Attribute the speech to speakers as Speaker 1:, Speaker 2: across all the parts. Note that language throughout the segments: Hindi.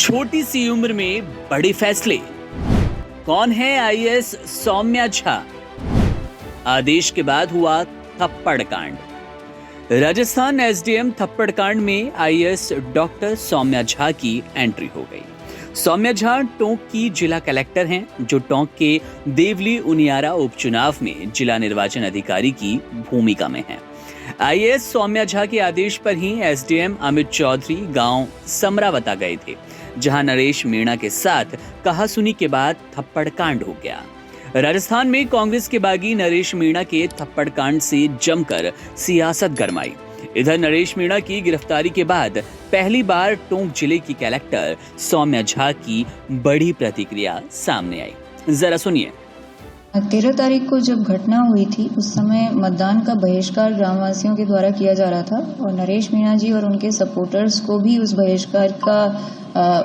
Speaker 1: छोटी सी उम्र में बड़े फैसले। कौन है आईएएस सौम्या झा? आदेश के बाद हुआ थप्पड़ कांड। राजस्थान एसडीएम थप्पड़ कांड में आईएएस डॉक्टर सौम्या झा की एंट्री हो गई। सौम्या झा टोंक की जिला कलेक्टर हैं, जो टोंक के देवली उनियारा उपचुनाव में जिला निर्वाचन अधिकारी की भूमिका में हैं। आईएएस सौम्या झा के आदेश पर ही एसडीएम अमित चौधरी गांव समरावता गए थे, जहां नरेश मीणा के साथ कहासुनी के बाद थप्पड़ कांड हो गया। राजस्थान में कांग्रेस के बागी नरेश मीणा के थप्पड़ कांड से जमकर सियासत गरमाई। इधर नरेश मीणा की गिरफ्तारी के बाद पहली बार टोंक जिले की कलेक्टर सौम्या झा की बड़ी प्रतिक्रिया सामने आई। जरा सुनिए।
Speaker 2: 13 तारीख को जब घटना हुई थी, उस समय मतदान का बहिष्कार ग्रामवासियों के द्वारा किया जा रहा था और नरेश मीणा जी और उनके सपोर्टर्स को भी उस बहिष्कार का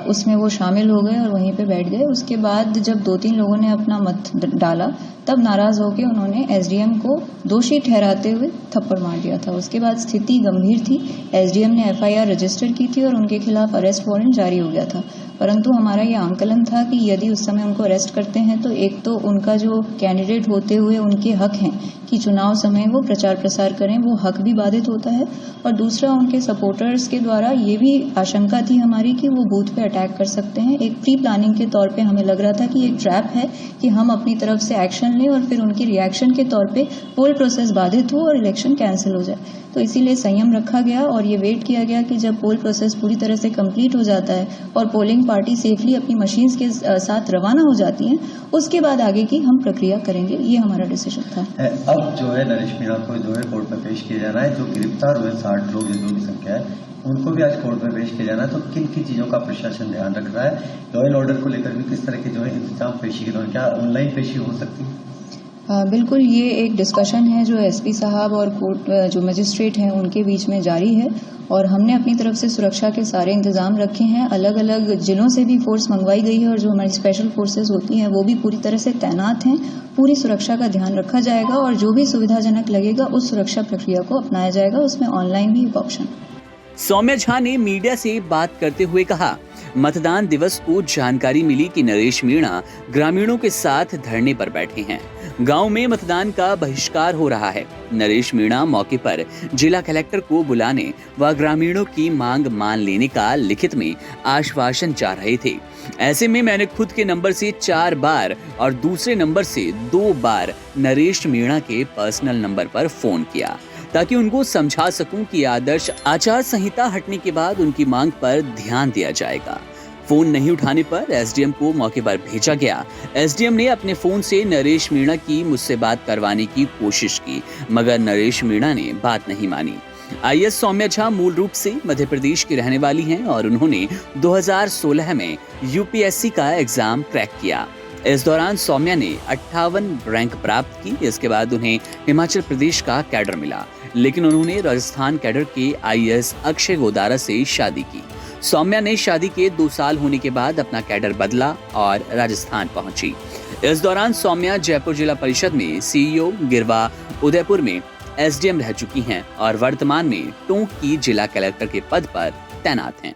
Speaker 2: उसमें वो शामिल हो गए और वहीं पे बैठ गए। उसके बाद जब 2-3 लोगों ने अपना मत डाला, तब नाराज होकर उन्होंने एसडीएम को दोषी ठहराते हुए थप्पड़ मार दिया था। उसके बाद स्थिति गंभीर थी। एसडीएम ने एफआईआर रजिस्टर की थी और उनके खिलाफ अरेस्ट वारंट जारी हो गया था। परंतु हमारा ये आंकलन था कि यदि उस समय उनको अरेस्ट करते हैं तो एक तो उनका जो कैंडिडेट होते हुए उनके हक हैं कि चुनाव समय वो प्रचार प्रसार करें, वो हक भी बाधित होता है, और दूसरा उनके सपोर्टर्स के द्वारा ये भी आशंका थी हमारी कि वो बूथ पे अटैक कर सकते हैं। एक प्री प्लानिंग के तौर पे हमें लग रहा था कि एक ट्रैप है कि हम अपनी तरफ से एक्शन लें और फिर उनकी रिएक्शन के तौर पे पोल प्रोसेस बाधित हो और इलेक्शन कैंसिल हो जाए। तो इसीलिए संयम रखा गया और ये वेट किया गया कि जब पोल प्रोसेस पूरी तरह से कंप्लीट हो जाता है और पोलिंग पार्टी सेफली अपनी मशीन्स के साथ रवाना हो जाती हैं, उसके बाद आगे की हम प्रक्रिया करेंगे। ये हमारा डिसीजन था।
Speaker 3: अब जो है नरेश मीणा को जो है कोर्ट में पेश किया जाना है। जो गिरफ्तार हुए 60 लोग की संख्या है, उनको भी आज कोर्ट में पेश किया जाना है। तो किन किन चीजों का प्रशासन ध्यान रख रहा है? लॉ एंड ऑर्डर को लेकर भी किस तरह के जो है इंतजाम पेशी के दौरान, क्या ऑनलाइन पेशी हो सकती है?
Speaker 2: बिल्कुल, ये एक डिस्कशन है जो एसपी साहब और कोर्ट जो मजिस्ट्रेट हैं उनके बीच में जारी है और हमने अपनी तरफ से सुरक्षा के सारे इंतजाम रखे हैं। अलग अलग जिलों से भी फोर्स मंगवाई गई है और जो हमारी स्पेशल फोर्सेस होती हैं वो भी पूरी तरह से तैनात हैं। पूरी सुरक्षा का ध्यान रखा जाएगा और जो भी सुविधाजनक लगेगा उस सुरक्षा प्रक्रिया को अपनाया जाएगा। उसमें ऑनलाइन भी एक ऑप्शन।
Speaker 1: सौम्या झा ने मीडिया से बात करते हुए कहा, मतदान दिवस को जानकारी मिली कि नरेश मीणा ग्रामीणों के साथ धरने पर बैठे हैं। गांव में मतदान का बहिष्कार हो रहा है। नरेश मीणा मौके पर जिला कलेक्टर को बुलाने व ग्रामीणों की मांग मान लेने का लिखित में आश्वासन चाह रहे थे। ऐसे में मैंने खुद के नंबर से 4 बार और दूसरे नंबर से 2 बार नरेश मीणा के पर्सनल नंबर पर फोन किया, ताकि उनको समझा सकूं कि आदर्श आचार संहिता हटने के बाद उनकी मांग पर ध्यान दिया जाएगा। फोन नहीं उठाने पर एसडीएम को मौके पर भेजा गया। एसडीएम ने अपने फोन से नरेश मीणा की मुझसे बात करवाने की कोशिश की, मगर नरेश मीणा ने बात नहीं मानी। आईएएस सौम्या झा मूल रूप से मध्य प्रदेश की रहने वाली हैं और उन्होंने 2016 में यूपीएससी का एग्जाम क्रैक किया। इस दौरान सौम्या ने 58 रैंक प्राप्त की। इसके बाद उन्हें हिमाचल प्रदेश का कैडर मिला, लेकिन उन्होंने राजस्थान कैडर के आईएएस अक्षय गोदारा से शादी की। सौम्या ने शादी के 2 साल होने के बाद अपना कैडर बदला और राजस्थान पहुंची। इस दौरान सौम्या जयपुर जिला परिषद में सीईओ, गिरवा, उदयपुर में एसडीएम रह चुकी हैं और वर्तमान में टोंक की जिला कलेक्टर के पद पर तैनात हैं।